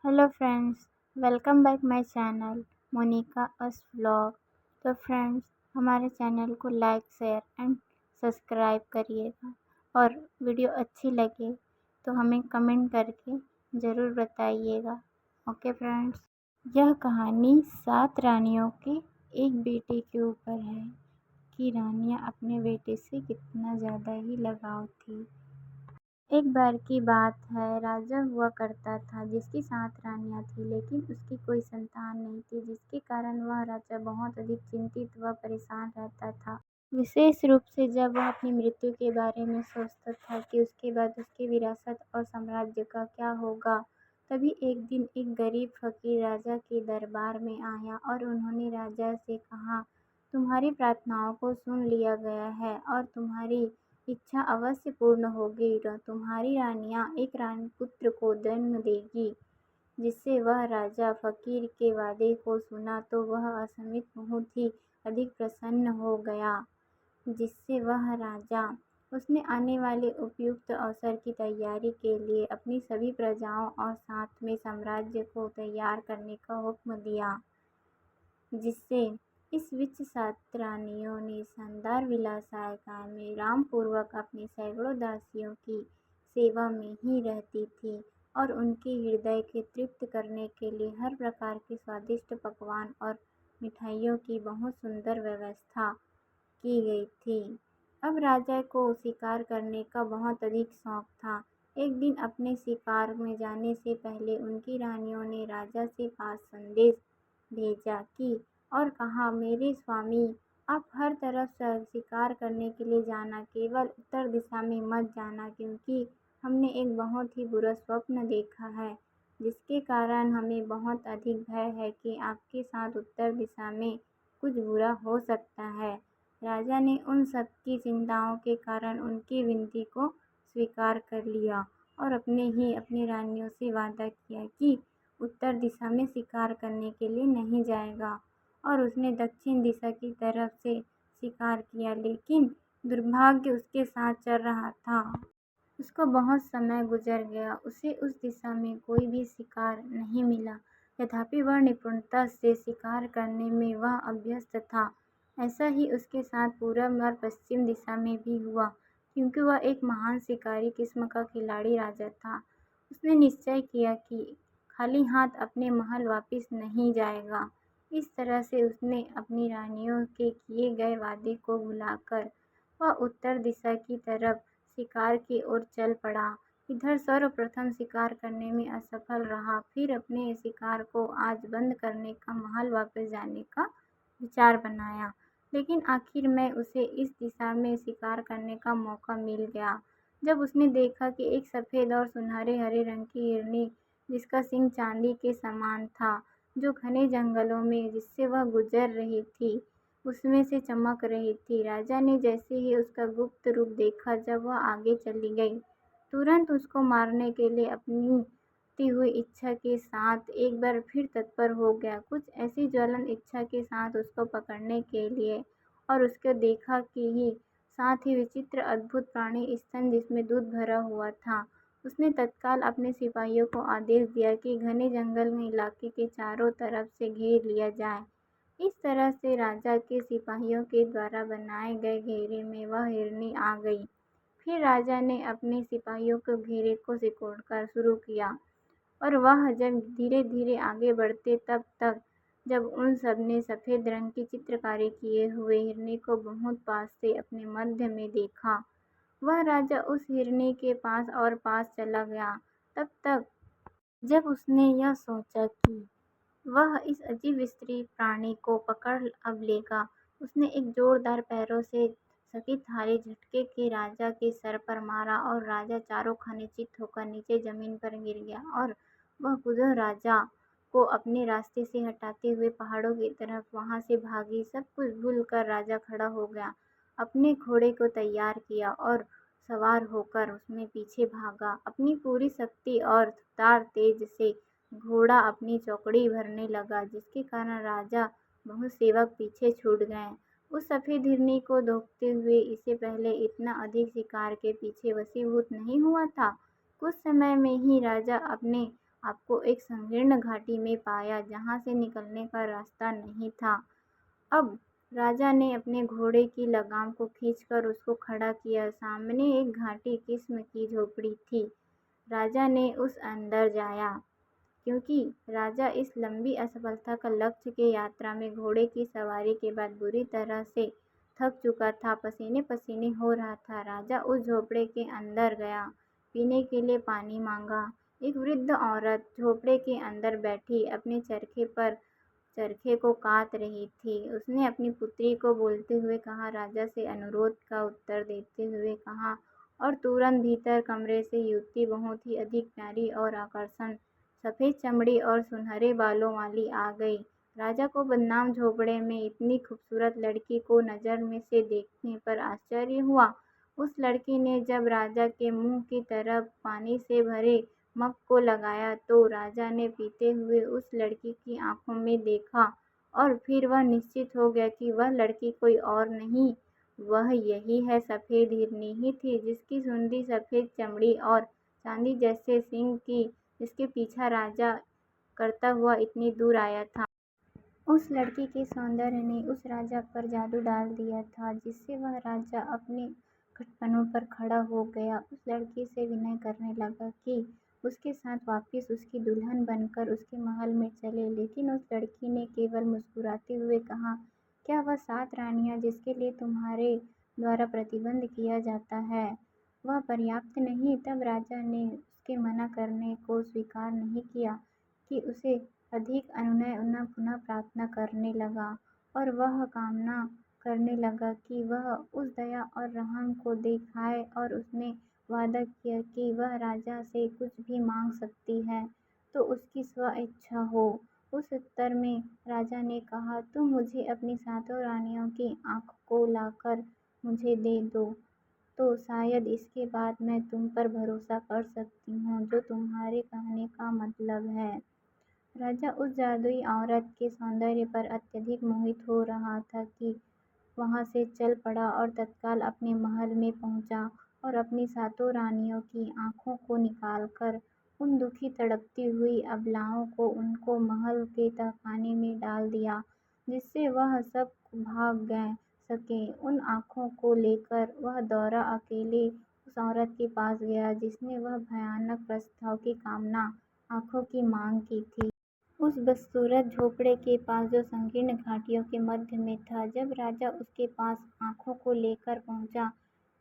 Hello friends, welcome back my channel Monika us vlog. तो friends, हमारे चैनल को लाइक शेयर एंड सब्सक्राइब करिएगा और वीडियो अच्छी लगे तो हमें कमेंट करके ज़रूर बताइएगा। ओके फ्रेंड्स, यह कहानी 7 रानियों के एक बेटे के ऊपर है कि रानियां अपने बेटे से कितना ज़्यादा ही लगाव थी। एक बार की बात है, राजा हुआ करता था जिसकी 7 रानियां थीं, लेकिन उसकी कोई संतान नहीं थी, जिसके कारण वह राजा बहुत अधिक चिंतित व परेशान रहता था। विशेष रूप से जब वह अपनी मृत्यु के बारे में सोचता था कि उसके बाद उसकी विरासत और साम्राज्य का क्या होगा। तभी एक दिन एक गरीब फकीर राजा के दरबार में आया और उन्होंने राजा से कहा, तुम्हारी प्रार्थनाओं को सुन लिया गया है और तुम्हारी इच्छा अवश्य पूर्ण होगी। तुम्हारी रानियां एक राजपुत्र को जन्म देगी। जिससे वह राजा फकीर के वादे को सुना तो वह असमित बहुत ही अधिक प्रसन्न हो गया। जिससे वह राजा उसने आने वाले उपयुक्त अवसर की तैयारी के लिए अपनी सभी प्रजाओं और साथ में साम्राज्य को तैयार करने का हुक्म दिया। जिससे इस बीच 7 रानियों ने शानदार विलासायकाल में रामपूर्वक अपने सैकड़ों दासियों की सेवा में ही रहती थीं और उनके हृदय के तृप्त करने के लिए हर प्रकार के स्वादिष्ट पकवान और मिठाइयों की बहुत सुंदर व्यवस्था की गई थी। अब राजा को शिकार करने का बहुत अधिक शौक था। एक दिन अपने शिकार में जाने से पहले उनकी रानियों ने राजा के पास संदेश भेजा कि और कहा, मेरे स्वामी, आप हर तरफ शिकार करने के लिए जाना, केवल उत्तर दिशा में मत जाना, क्योंकि हमने एक बहुत ही बुरा स्वप्न देखा है, जिसके कारण हमें बहुत अधिक भय है कि आपके साथ उत्तर दिशा में कुछ बुरा हो सकता है। राजा ने उन सब की चिंताओं के कारण उनकी विनती को स्वीकार कर लिया और अपनी रानियों से वादा किया कि उत्तर दिशा में शिकार करने के लिए नहीं जाएगा और उसने दक्षिण दिशा की तरफ से शिकार किया, लेकिन दुर्भाग्य उसके साथ चल रहा था। उसको बहुत समय गुजर गया, उसे उस दिशा में कोई भी शिकार नहीं मिला। तथापि वह निपुणता से शिकार करने में वह अभ्यस्त था। ऐसा ही उसके साथ पूरब और पश्चिम दिशा में भी हुआ, क्योंकि वह एक महान शिकारी किस्म का खिलाड़ी राजा था। उसने निश्चय किया कि खाली हाथ अपने महल वापस नहीं जाएगा। इस तरह से उसने अपनी रानियों के किए गए वादे को भुलाकर वह उत्तर दिशा की तरफ शिकार की ओर चल पड़ा। इधर सर्वप्रथम शिकार करने में असफल रहा, फिर अपने शिकार को आज बंद करने का महल वापस जाने का विचार बनाया, लेकिन आखिर में उसे इस दिशा में शिकार करने का मौका मिल गया। जब उसने देखा कि एक सफ़ेद और सुनहरे हरे रंग की हिरनी, जिसका सींग चांदी के समान था, जो घने जंगलों में जिससे वह गुजर रही थी, उसमें से चमक रही थी। राजा ने जैसे ही उसका गुप्त रूप देखा, जब वह आगे चली गई, तुरंत उसको मारने के लिए अपनी ती हुई इच्छा के साथ एक बार फिर तत्पर हो गया, कुछ ऐसी ज्वलन इच्छा के साथ उसको पकड़ने के लिए। और उसको देखा कि ही साथ ही विचित्र अद्भुत प्राणी स्तन जिसमें दूध भरा हुआ था। उसने तत्काल अपने सिपाहियों को आदेश दिया कि घने जंगल में इलाके के चारों तरफ से घेर लिया जाए। इस तरह से राजा के सिपाहियों के द्वारा बनाए गए घेरे में वह हिरनी आ गई। फिर राजा ने अपने सिपाहियों को घेरे को सिकोड़कर शुरू किया और वह जब धीरे धीरे आगे बढ़ते तब तक जब उन सब ने सफ़ेद रंग की चित्रकारी किए हुए हिरनी को बहुत पास से अपने मध्य में देखा। वह राजा उस हिरनी के पास और पास चला गया। तब तक जब उसने यह सोचा कि वह इस अजीब स्त्री प्राणी को पकड़ अब लेगा, उसने एक जोरदार पैरों से सकित भारी झटके के राजा के सर पर मारा और राजा चारों खाने चित होकर नीचे जमीन पर गिर गया और वह खुद राजा को अपने रास्ते से हटाते हुए पहाड़ों की तरफ वहां से भागी। सब कुछ भूल कर राजा खड़ा हो गया, अपने घोड़े को तैयार किया और सवार होकर उसमें पीछे भागा। अपनी पूरी शक्ति और रफ्तार तेज से घोड़ा अपनी चौकड़ी भरने लगा, जिसके कारण राजा बहुत सेवक पीछे छूट गए। उस सफ़ेद हिरनी को देखते हुए इससे पहले इतना अधिक शिकार के पीछे वशीभूत नहीं हुआ था। कुछ समय में ही राजा अपने आपको एक संकीर्ण घाटी में पाया जहाँ से निकलने का रास्ता नहीं था। अब राजा ने अपने घोड़े की लगाम को खींचकर उसको खड़ा किया। सामने एक घाटी किस्म की झोपड़ी थी। राजा ने उस अंदर जाया, क्योंकि राजा इस लंबी असफलता का लक्ष्य की यात्रा में घोड़े की सवारी के बाद बुरी तरह से थक चुका था, पसीने पसीने हो रहा था। राजा उस झोपड़े के अंदर गया, पीने के लिए पानी मांगा। एक वृद्ध औरत झोपड़े के अंदर बैठी अपने चरखे को काट रही थी। उसने अपनी पुत्री को बोलते हुए कहा, राजा से अनुरोध का उत्तर देते हुए कहा, और तुरंत भीतर कमरे से युवती बहुत ही अधिक प्यारी और आकर्षण, सफ़ेद चमड़ी और सुनहरे बालों वाली आ गई। राजा को बदनाम झोपड़े में इतनी खूबसूरत लड़की को नज़र में से देखने पर आश्चर्य हुआ। उस लड़की ने जब राजा के मुंह की तरफ पानी से भरे मग को लगाया तो राजा ने पीते हुए उस लड़की की आंखों में देखा, और फिर वह निश्चित हो गया कि वह लड़की कोई और नहीं, वह यही है, सफ़ेद हिरनी ही थी, जिसकी सुंदरी सफ़ेद चमड़ी और चांदी जैसे सींग की, जिसके पीछा राजा करता हुआ इतनी दूर आया था। उस लड़की के सौंदर्य ने उस राजा पर जादू डाल दिया था, जिससे वह राजा अपने घुटनों पर खड़ा हो गया। उस लड़की से विनय करने लगा कि उसके साथ वापस उसकी दुल्हन बनकर उसके महल में चले, लेकिन उस लड़की ने केवल मुस्कुराते हुए कहा, क्या वह 7 रानियां जिसके लिए तुम्हारे द्वारा प्रतिबंध किया जाता है, वह पर्याप्त नहीं? तब राजा ने उसके मना करने को स्वीकार नहीं किया कि उसे अधिक अनुनय पुनः प्रार्थना करने लगा, और वह कामना करने लगा कि वह उस दया और रहम को दिखाए, और उसने वादा किया कि वह राजा से कुछ भी मांग सकती है तो उसकी स्व इच्छा हो। उस उत्तर में राजा ने कहा, तुम मुझे अपनी 7 रानियों की आँख को लाकर मुझे दे दो, तो शायद इसके बाद मैं तुम पर भरोसा कर सकती हूँ, जो तुम्हारे कहने का मतलब है। राजा उस जादुई औरत के सौंदर्य पर अत्यधिक मोहित हो रहा था कि वहाँ से चल पड़ा और तत्काल अपने महल में पहुँचा, और अपनी 7 रानियों की आँखों को निकालकर उन दुखी तड़पती हुई अबलाओं को उनको महल के तहखाने में डाल दिया, जिससे वह सब भाग सके। उन आँखों को लेकर वह दौड़ा अकेले उस औरत के पास गया, जिसने वह भयानक प्रस्ताव की कामना आँखों की मांग की थी। उस बदसूरत झोपड़े के पास जो संकीर्ण घाटियों के मध्य में था, जब राजा उसके पास आँखों को लेकर पहुँचा,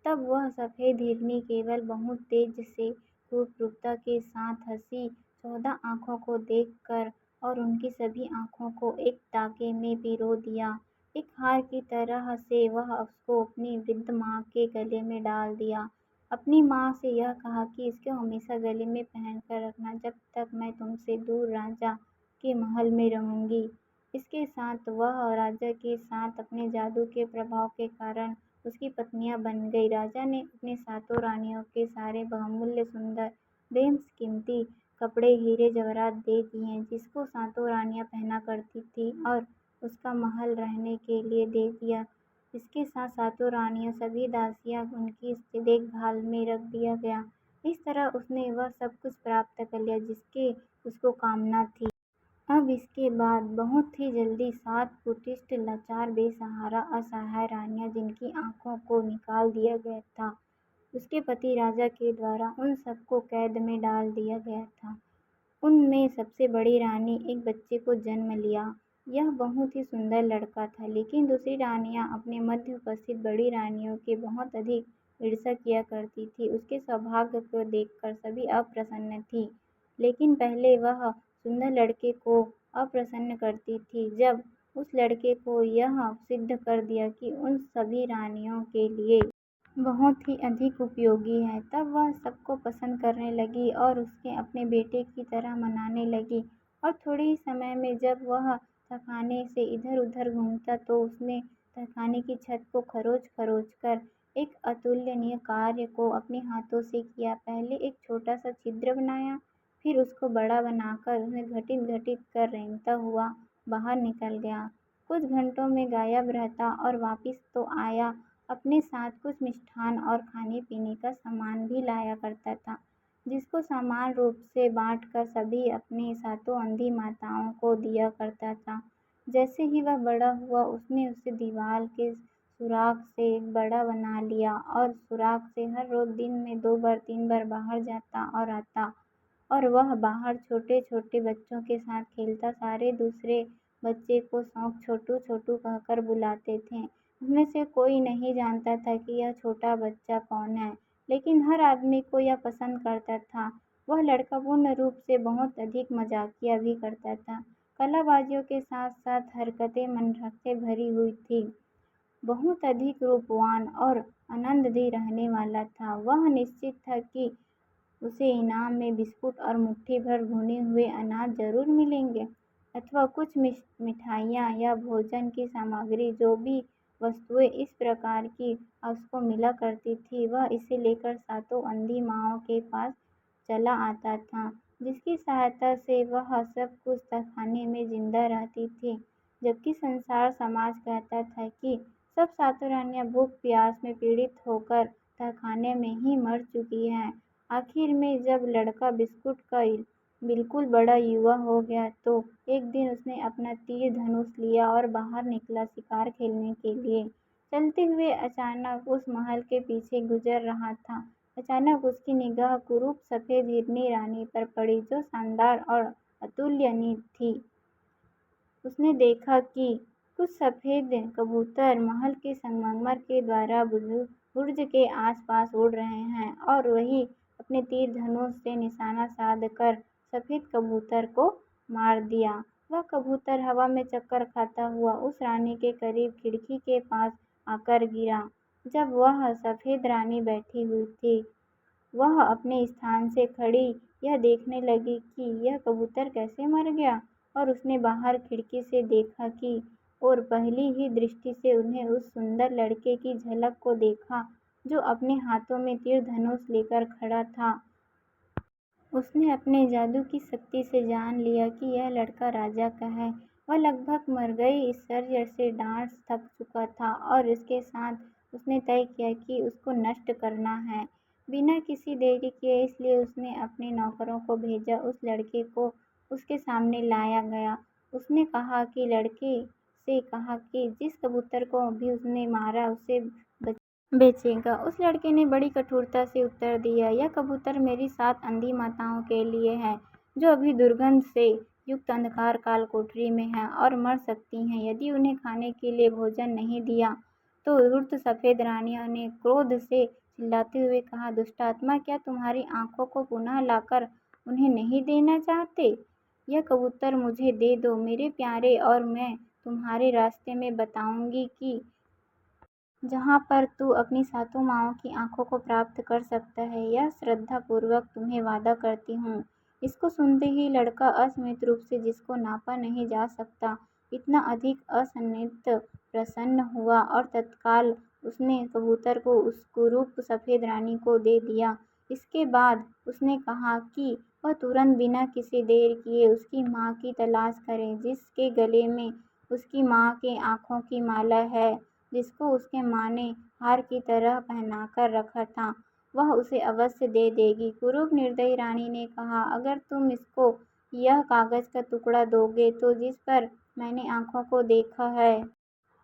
तब वह सफ़ेद हिरनी केवल बहुत तेज से क्रूरता के साथ हंसी। 14 आँखों को देखकर और उनकी सभी आँखों को एक ताके में पिरो दिया। एक हार की तरह से वह उसको अपनी वृद्ध माँ के गले में डाल दिया। अपनी माँ से यह कहा कि इसको हमेशा गले में पहन कर रखना, जब तक मैं तुमसे दूर राजा के महल में रहूंगी। इसके साथ वह राजा के साथ अपने जादू के प्रभाव के कारण उसकी पत्नियां बन गई। राजा ने अपने 7 रानियों के सारे बहुमूल्य सुंदर बेशकीमती कपड़े हीरे जवाहरात दे दिए, जिसको 7 रानियां पहना करती थी, और उसका महल रहने के लिए दे दिया। इसके साथ 7 रानियां सभी दासियां उनकी देखभाल में रख दिया गया। इस तरह उसने वह सब कुछ प्राप्त कर लिया जिसके उसको कामना थी। अब इसके बाद बहुत ही जल्दी 7 कुटिष्ठ, लाचार, बेसहारा, असहाय रानियां, जिनकी आँखों को निकाल दिया गया था, उसके पति राजा के द्वारा उन सबको कैद में डाल दिया गया था। उनमें सबसे बड़ी रानी एक बच्चे को जन्म लिया। यह बहुत ही सुंदर लड़का था, लेकिन दूसरी रानियां अपने मध्य उपस्थित बड़ी रानियों की बहुत अधिक ईर्ष्या किया करती थी। उसके सौभाग्य को देखकर सभी अप्रसन्न थी, लेकिन पहले वह सुंदर लड़के को अप्रसन्न करती थी। जब उस लड़के को यह सिद्ध कर दिया कि उन सभी रानियों के लिए बहुत ही अधिक उपयोगी है, तब वह सबको पसंद करने लगी और उसके अपने बेटे की तरह मनाने लगी। और थोड़े ही समय में जब वह तहखाने से इधर उधर घूमता, तो उसने तहखाने की छत को खरोच खरोच कर एक अतुलनीय कार्य को अपने हाथों से किया। पहले एक छोटा सा छिद्र बनाया, फिर उसको बड़ा बनाकर उसने घटित घटित कर रेंगता हुआ बाहर निकल गया। कुछ घंटों में गायब रहता और वापिस तो आया, अपने साथ कुछ मिष्ठान और खाने पीने का सामान भी लाया करता था। जिसको समान रूप से बाँटकर सभी अपनी सातों अंधी माताओं को दिया करता था। जैसे ही वह बड़ा हुआ उसने उसे दीवार के सुराख से बड़ा बना लिया और सुराख से हर रोज़ दिन में 2 बार 3 बार बाहर जाता और आता और वह बाहर छोटे-छोटे बच्चों के साथ खेलता। सारे दूसरे बच्चे को शौक छोटू छोटू कहकर बुलाते थे। उनमें से कोई नहीं जानता था कि यह छोटा बच्चा कौन है, लेकिन हर आदमी को यह पसंद करता था। वह लड़का पूर्ण रूप से बहुत अधिक मज़ाकिया भी करता था। कलाबाजियों के साथ-साथ हरकतें मनमोहक से भरी हुई थीं। बहुत अधिक रूपवान और आनंददेह रहने वाला था। वह निश्चित था कि उसे इनाम में बिस्कुट और मुट्ठी भर भुने हुए अनाज ज़रूर मिलेंगे अथवा कुछ मिठाइयाँ या भोजन की सामग्री। जो भी वस्तुएँ इस प्रकार की उसको मिला करती थी, वह इसे लेकर सातों अंधी माँओं के पास चला आता था, जिसकी सहायता से वह सब कुछ तहखाने में जिंदा रहती थी। जबकि संसार समाज कहता था कि सब सातों रानियाँ भूख प्यास में पीड़ित होकर तहखाने में ही मर चुकी हैं। आखिर में जब लड़का बिस्कुट का बिल्कुल बड़ा युवा हो गया तो एक दिन उसने अपना तीर धनुष लिया और बाहर निकला शिकार खेलने के लिए। चलते हुए अचानक उस महल के पीछे गुजर रहा था। अचानक उसकी निगाह कुरूप सफ़ेद हिरनी रानी पर पड़ी, जो शानदार और अतुलनीय थी। उसने देखा कि कुछ सफ़ेद कबूतर महल के संगमरमर के द्वारा बुर्ज के आस-पास उड़ रहे हैं और वही अपने तीर धनुष से निशाना साधकर सफ़ेद कबूतर को मार दिया। वह कबूतर हवा में चक्कर खाता हुआ उस रानी के करीब खिड़की के पास आकर गिरा। जब वह सफ़ेद रानी बैठी हुई थी, वह अपने स्थान से खड़ी यह देखने लगी कि यह कबूतर कैसे मर गया, और उसने बाहर खिड़की से देखा कि और पहली ही दृष्टि से उन्हें उस सुंदर लड़के की झलक को देखा, जो अपने हाथों में तीर धनुष लेकर खड़ा था। उसने अपने जादू की शक्ति से जान लिया कि यह लड़का राजा का है। वह लगभग मर गई इस शरीर से डांट थक चुका था और इसके साथ उसने तय किया कि उसको नष्ट करना है बिना किसी देरी किए। इसलिए उसने अपने नौकरों को भेजा। उस लड़के को उसके सामने लाया गया। उसने कहा कि लड़के से कहा कि जिस कबूतर को अभी उसने मारा उसे बेचेगा। उस लड़के ने बड़ी कठोरता से उत्तर दिया, यह कबूतर मेरी 7 अंधी माताओं के लिए है, जो अभी दुर्गंध से युक्त अंधकार काल कोठरी में हैं और मर सकती हैं यदि उन्हें खाने के लिए भोजन नहीं दिया। तो धूर्त सफ़ेद रानियों ने क्रोध से चिल्लाते हुए कहा, दुष्टात्मा, क्या तुम्हारी आंखों को पुनः लाकर उन्हें नहीं देना चाहते? यह कबूतर मुझे दे दो मेरे प्यारे, और मैं तुम्हारे रास्ते में बताऊंगी कि जहाँ पर तू अपनी सातों माँओं की आँखों को प्राप्त कर सकता है। यह श्रद्धापूर्वक तुम्हें वादा करती हूँ। इसको सुनते ही लड़का असमित रूप से, जिसको नापा नहीं जा सकता, इतना अधिक असन्नित प्रसन्न हुआ और तत्काल उसने कबूतर को उस कुरूप सफ़ेद रानी को दे दिया। इसके बाद उसने कहा कि वह तुरंत बिना किसी देर किए उसकी माँ की तलाश करे, जिसके गले में उसकी माँ के आँखों की माला है, जिसको उसके माँ ने हार की तरह पहनाकर रखा था। वह उसे अवश्य दे देगी। कुरूप निर्दयी रानी ने कहा, अगर तुम इसको यह कागज़ का टुकड़ा दोगे तो जिस पर मैंने आँखों को देखा है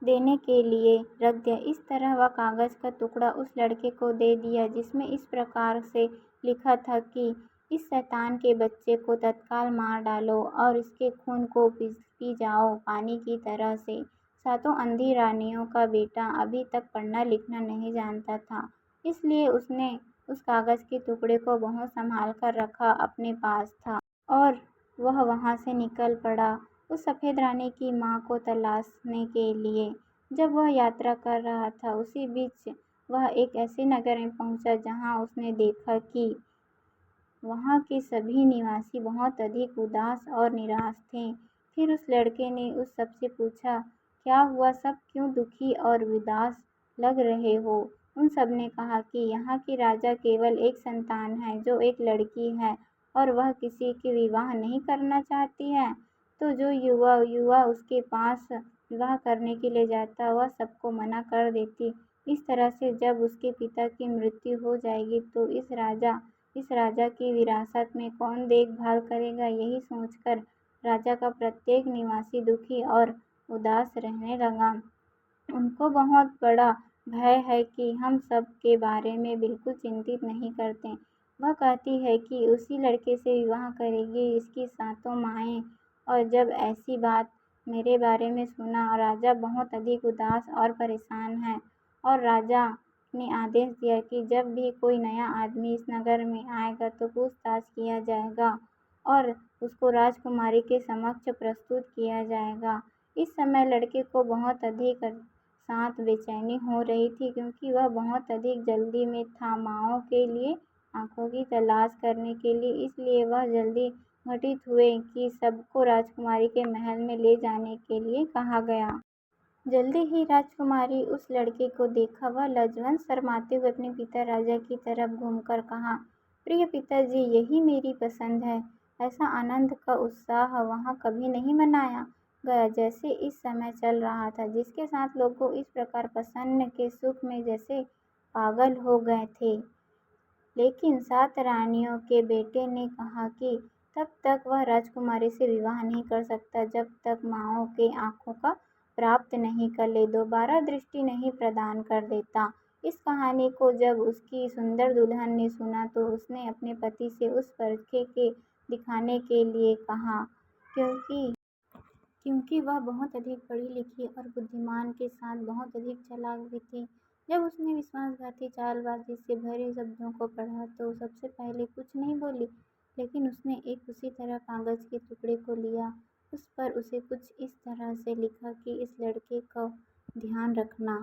देने के लिए रख दिया। इस तरह वह कागज़ का टुकड़ा उस लड़के को दे दिया, जिसमें इस प्रकार से लिखा था कि इस शैतान के बच्चे को तत्काल मार डालो और इसके खून को पी जाओ पानी की तरह से। सातों अंधी रानियों का बेटा अभी तक पढ़ना लिखना नहीं जानता था, इसलिए उसने उस कागज़ के टुकड़े को बहुत संभाल कर रखा अपने पास था और वह वहाँ से निकल पड़ा उस सफ़ेद रानी की माँ को तलाशने के लिए। जब वह यात्रा कर रहा था, उसी बीच वह एक ऐसे नगर में पहुँचा जहाँ उसने देखा कि वहाँ के सभी निवासी बहुत अधिक उदास और निराश थे। फिर उस लड़के ने उस सबसे पूछा, क्या हुआ, सब क्यों दुखी और उदास लग रहे हो? उन सब ने कहा कि यहाँ की राजा केवल एक संतान है, जो एक लड़की है, और वह किसी के विवाह नहीं करना चाहती है। तो जो युवा उसके पास विवाह करने के लिए जाता, वह सबको मना कर देती। इस तरह से जब उसके पिता की मृत्यु हो जाएगी तो इस राजा इस राजा की विरासत में कौन देखभाल करेगा। यही सोचकर राजा का प्रत्येक निवासी दुखी और उदास रहने लगा। उनको बहुत बड़ा भय है कि हम सब के बारे में बिल्कुल चिंतित नहीं करते। वह कहती है कि उसी लड़के से विवाह करेगी इसकी सातों माएँ। और जब ऐसी बात मेरे बारे में सुना, राजा बहुत अधिक उदास और परेशान है। और राजा ने आदेश दिया कि जब भी कोई नया आदमी इस नगर में आएगा तो पूछताछ किया जाएगा और उसको राजकुमारी के समक्ष प्रस्तुत किया जाएगा। इस समय लड़के को बहुत अधिक साथ बेचैनी हो रही थी, क्योंकि वह बहुत अधिक जल्दी में था माँओं के लिए आँखों की तलाश करने के लिए। इसलिए वह जल्दी घटित हुए कि सबको राजकुमारी के महल में ले जाने के लिए कहा गया। जल्दी ही राजकुमारी उस लड़के को देखा। वह लज्जवन शर्माते हुए अपने पिता राजा की तरफ घूमकर कहा, प्रिय पिताजी, यही मेरी पसंद है। ऐसा आनंद का उत्साह वहाँ कभी नहीं मनाया गया जैसे इस समय चल रहा था, जिसके साथ लोगों इस प्रकार प्रसन्न के सुख में जैसे पागल हो गए थे। लेकिन सात रानियों के बेटे ने कहा कि तब तक वह राजकुमारी से विवाह नहीं कर सकता जब तक माँओं के आँखों का प्राप्त नहीं कर ले, दोबारा दृष्टि नहीं प्रदान कर देता। इस कहानी को जब उसकी सुंदर दुल्हन ने सुना तो उसने अपने पति से उस परखे के दिखाने के लिए कहा, क्योंकि वह बहुत अधिक पढ़ी लिखी और बुद्धिमान के साथ बहुत अधिक चालाक भी थी। जब उसने विश्वासघाती चालबाजी से भरे शब्दों को पढ़ा तो सबसे पहले कुछ नहीं बोली, लेकिन उसने एक उसी तरह कागज के टुकड़े को लिया। उस पर उसे कुछ इस तरह से लिखा कि इस लड़के का ध्यान रखना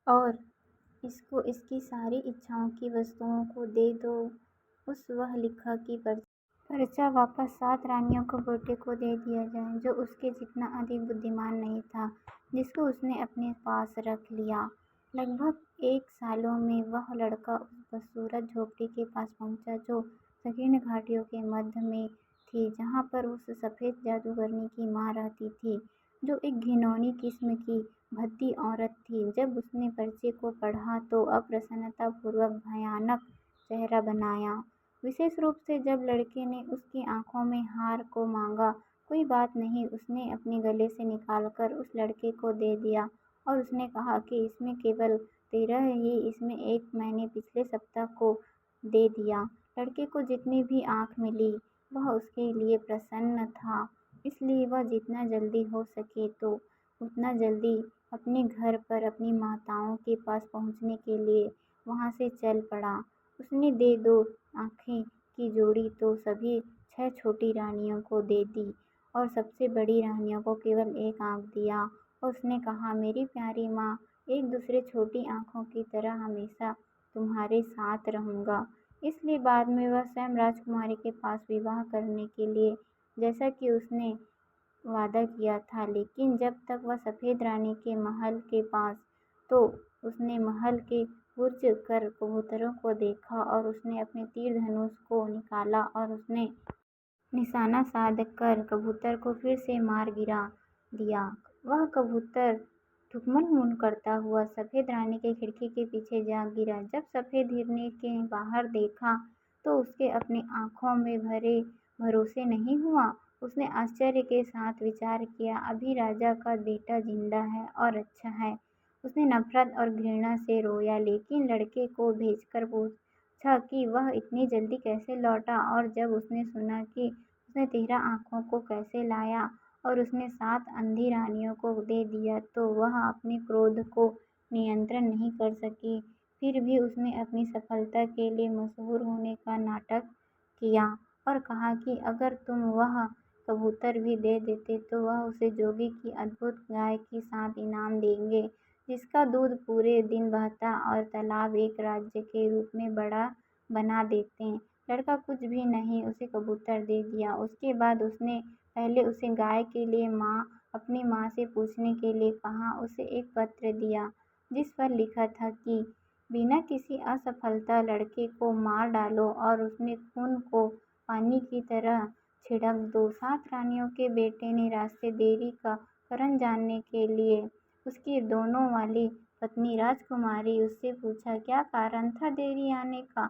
और इसको इसकी सारी इच्छाओं की वस्तुओं को दे दो। उस वह लिखा कि पर्चा वापस सात रानियों को बेटे को दे दिया जाए, जो उसके जितना अधिक बुद्धिमान नहीं था, जिसको उसने अपने पास रख लिया। लगभग 1 सालों में वह लड़का उस बदसूरत झोपड़ी के पास पहुंचा जो संकीर्ण घाटियों के मध्य में थी, जहाँ पर उस सफ़ेद जादूगरनी की माँ रहती थी, जो एक घिनौनी किस्म की भद्दी औरत थी। जब उसने पर्चे को पढ़ा तो अप्रसन्नतापूर्वक भयानक चेहरा बनाया, विशेष रूप से जब लड़के ने उसकी आंखों में हार को मांगा। कोई बात नहीं, उसने अपने गले से निकालकर उस लड़के को दे दिया और उसने कहा कि इसमें केवल 13 ही, इसमें एक मैंने पिछले सप्ताह को दे दिया। लड़के को जितनी भी आँख मिली वह उसके लिए प्रसन्न था, इसलिए वह जितना जल्दी हो सके तो उतना जल्दी अपने घर पर अपनी माताओं के पास पहुँचने के लिए वहाँ से चल पड़ा। उसने दे 2 आँखें की जोड़ी तो सभी 6 छोटी रानियों को दे दी और सबसे बड़ी रानियों को केवल 1 आँख दिया और उसने कहा, मेरी प्यारी माँ, एक दूसरे छोटी आँखों की तरह हमेशा तुम्हारे साथ रहूँगा। इसलिए बाद में वह स्वयं राजकुमारी के पास विवाह करने के लिए, जैसा कि उसने वादा किया था। लेकिन जब तक वह सफ़ेद रानी के महल के पास, तो उसने महल के बुर्ज कर कबूतरों को देखा और उसने अपने तीर धनुष को निकाला और उसने निशाना साध कर कबूतर को फिर से मार गिरा दिया। वह कबूतर ठुकमुन करता हुआ सफ़ेद रानी के खिड़की के पीछे जा गिरा। जब सफ़ेद हिरनी के बाहर देखा तो उसके अपनी आँखों में भरोसे नहीं हुआ। उसने आश्चर्य के साथ विचार किया, अभी राजा का बेटा जिंदा है और अच्छा है। उसने नफरत और घृणा से रोया, लेकिन लड़के को भेजकर पूछा कि वह इतनी जल्दी कैसे लौटा। और जब उसने सुना कि उसने 13 आँखों को कैसे लाया और उसने 7 अंधी रानियों को दे दिया, तो वह अपने क्रोध को नियंत्रण नहीं कर सकी। फिर भी उसने अपनी सफलता के लिए मशहूर होने का नाटक किया और कहा कि अगर तुम वह कबूतर भी दे देते तो वह उसे जोगी की अद्भुत गाय के साथ इनाम देंगे, जिसका दूध पूरे दिन बहता और तालाब एक राज्य के रूप में बड़ा बना देते। लड़का कुछ भी नहीं उसे कबूतर दे दिया। उसके बाद उसने पहले उसे गाय के लिए अपनी माँ से पूछने के लिए कहा। उसे एक पत्र दिया जिस पर लिखा था कि बिना किसी असफलता लड़के को मार डालो और उसमें खून को पानी की तरह छिड़क दो। 7 रानियों के बेटे ने रास्ते देरी का कारण जानने के लिए उसकी दोनों वाली पत्नी राजकुमारी उससे पूछा, क्या कारण था देरी आने का।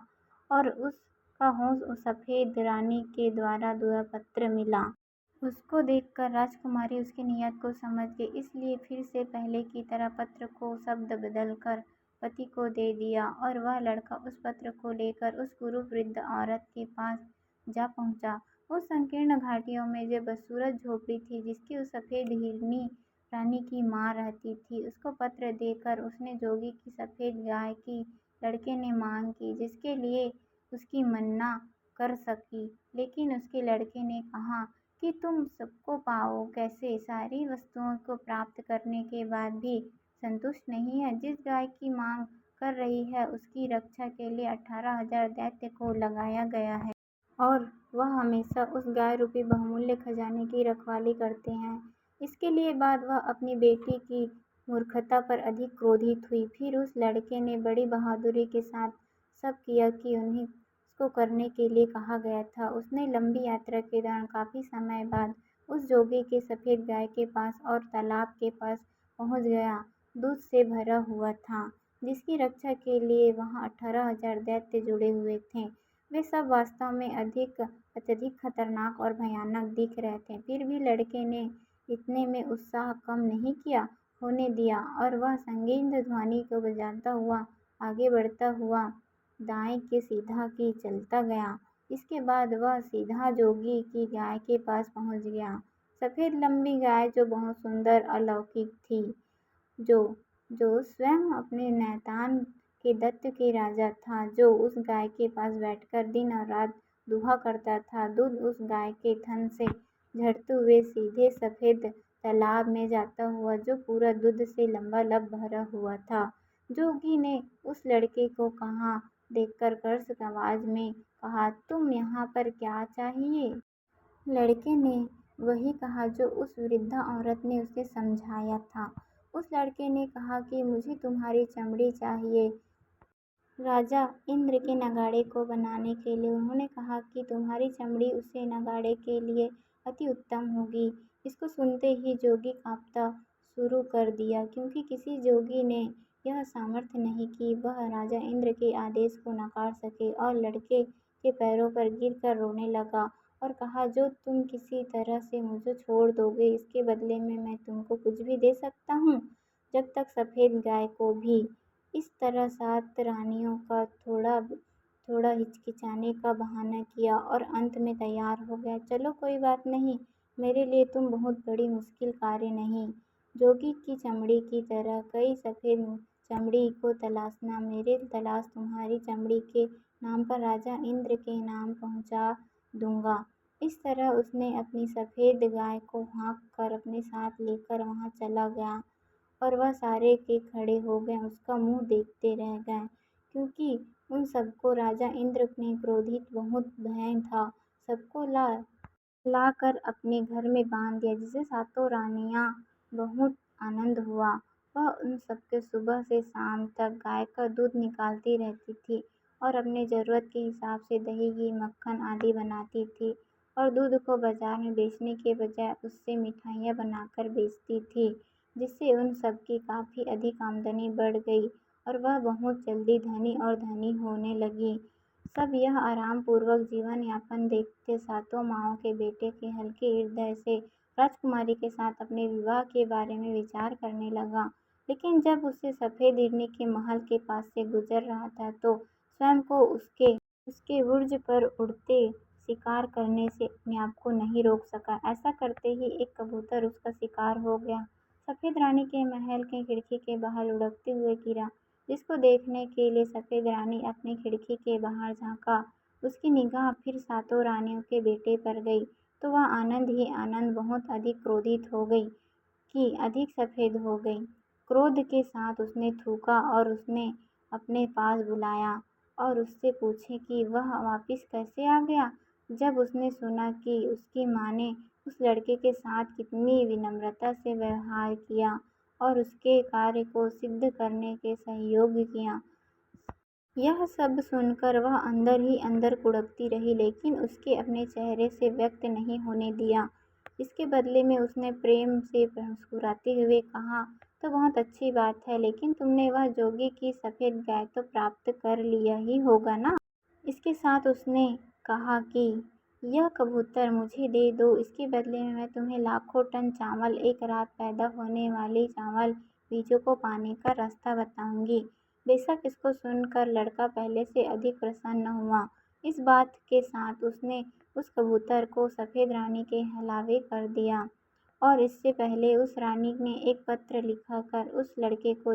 और उसका होश उस सफ़ेद रानी के द्वारा दिया पत्र मिला। उसको देखकर राजकुमारी उसकी नीयत को समझ गई, इसलिए फिर से पहले की तरह पत्र को शब्द बदलकर पति को दे दिया और वह लड़का उस पत्र को लेकर उस गुरु वृद्ध औरत के पास जा पहुंचा। उस संकीर्ण घाटियों में जो बदसूरत झोपड़ी थी जिसकी उस सफ़ेद हिरनी रानी की माँ रहती थी, उसको पत्र देकर उसने जोगी की सफ़ेद गाय की लड़के ने मांग की, जिसके लिए उसकी मन्ना कर सकी। लेकिन उसके लड़के ने कहा कि तुम सबको पाओ कैसे, सारी वस्तुओं को प्राप्त करने के बाद भी संतुष्ट नहीं है। जिस गाय की मांग कर रही है उसकी रक्षा के लिए 18,000 दैत्य को लगाया गया है और वह हमेशा उस गाय रूपी बहुमूल्य खजाने की रखवाली करते हैं। इसके लिए बाद वह अपनी बेटी की मूर्खता पर अधिक क्रोधित हुई। फिर उस लड़के ने बड़ी बहादुरी के साथ सब किया कि उन्हें उसको करने के लिए कहा गया था। उसने लंबी यात्रा के दौरान काफ़ी समय बाद उस जोगी के सफ़ेद गाय के पास और तालाब के पास पहुंच गया, दूध से भरा हुआ था, जिसकी रक्षा के लिए वहां 18,000 दैत्य जुड़े हुए थे। वे सब वास्तव में अत्यधिक खतरनाक और भयानक दिख रहे थे। फिर भी लड़के ने इतने में उत्साह कम नहीं किया होने दिया और वह संगीत ध्वनि को बजाता हुआ आगे बढ़ता हुआ दाएं के सीधा की चलता गया। इसके बाद वह सीधा जोगी की गाय के पास पहुंच गया, सफ़ेद लंबी गाय जो बहुत सुंदर अलौकिक थी, जो जो स्वयं अपने नैतान के दैत्य के राजा था, जो उस गाय के पास बैठकर दिन और रात दुहा करता था। दूध उस गाय के थन से झड़ते हुए सीधे सफ़ेद तालाब में जाता हुआ, जो पूरा दूध से लबालब भरा हुआ था। जोगी ने उस लड़के को कहा देखकर कर्कश आवाज में कहा, तुम यहाँ पर क्या चाहिए? लड़के ने वही कहा जो उस वृद्धा औरत ने उसे समझाया था। उस लड़के ने कहा कि मुझे तुम्हारी चमड़ी चाहिए, राजा इंद्र के नगाड़े को बनाने के लिए। उन्होंने कहा कि तुम्हारी चमड़ी उसे नगाड़े के लिए अति उत्तम होगी। इसको सुनते ही जोगी कांपना शुरू कर दिया, क्योंकि किसी जोगी ने यह सामर्थ्य नहीं कि वह राजा इंद्र के आदेश को नकार सके, और लड़के के पैरों पर गिरकर रोने लगा और कहा, जो तुम किसी तरह से मुझे छोड़ दोगे, इसके बदले में मैं तुमको कुछ भी दे सकता हूँ। जब तक सफ़ेद गाय को भी इस तरह 7 रानियों का थोड़ा थोड़ा हिचकिचाने का बहाना किया और अंत में तैयार हो गया। चलो कोई बात नहीं, मेरे लिए तुम बहुत बड़ी मुश्किल कार्य नहीं। जोगी की चमड़ी की तरह कई सफ़ेद चमड़ी को तलाशना, मेरे तलाश तुम्हारी चमड़ी के नाम पर राजा इंद्र के नाम पहुंचा दूंगा। इस तरह उसने अपनी सफ़ेद गाय को हाँक कर अपने साथ लेकर वहां चला गया और वह सारे के खड़े हो गए, उसका मुंह देखते रह गए, क्योंकि उन सबको राजा इंद्र ने क्रोधित बहुत भय था। सबको ला कर अपने घर में बांध दिया, जिसे सातों रानियां बहुत आनंद हुआ। वह उन सबके सुबह से शाम तक गाय का दूध निकालती रहती थी और अपने ज़रूरत के हिसाब से दही, घी, मक्खन आदि बनाती थी और दूध को बाजार में बेचने के बजाय उससे मिठाइयाँ बनाकर बेचती थी, जिससे उन सबकी काफ़ी अधिक आमदनी बढ़ गई और वह बहुत जल्दी धनी और धनी होने लगी। सब यह आरामपूर्वक जीवन यापन देखते सातों माँओं के बेटे के हल्के हृदय से राजकुमारी के साथ अपने विवाह के बारे में विचार करने लगा। लेकिन जब उसे सफ़ेद हिरनी के महल के पास से गुजर रहा था तो स्वयं को उसके बुर्ज पर उड़ते शिकार करने से अपने आप को नहीं रोक सका। ऐसा करते ही एक कबूतर उसका शिकार हो गया। सफ़ेद रानी के महल की खिड़की के बाहर लुढ़कते हुए गिरा, जिसको देखने के लिए सफ़ेद रानी अपनी खिड़की के बाहर झाँका। उसकी निगाह फिर सातों रानियों के बेटे पर गई तो वह आनंद ही आनंद बहुत अधिक क्रोधित हो गई कि अधिक सफ़ेद हो गई। क्रोध के साथ उसने थूका और उसने अपने पास बुलाया और उससे पूछे कि वह वापिस कैसे आ गया। जब उसने सुना कि उसकी माँ ने उस लड़के के साथ कितनी विनम्रता से व्यवहार किया और उसके कार्य को सिद्ध करने के सहयोग किया, यह सब सुनकर वह अंदर ही अंदर कुढ़कती रही, लेकिन उसके अपने चेहरे से व्यक्त नहीं होने दिया। इसके बदले में उसने प्रेम से मुस्कुराते हुए कहा, तो बहुत अच्छी बात है, लेकिन तुमने वह जोगी की सफ़ेद गाय तो प्राप्त कर लिया ही होगा ना। इसके साथ उसने कहा कि यह कबूतर मुझे दे दो, इसके बदले में मैं तुम्हें लाखों टन चावल, एक रात पैदा होने वाले चावल बीजों को पाने का रास्ता बताऊंगी। बेशक इसको सुनकर लड़का पहले से अधिक प्रसन्न हुआ। इस बात के साथ उसने उस कबूतर को सफ़ेद रानी के हवाले कर दिया और इससे पहले उस रानी ने एक पत्र लिखकर उस लड़के को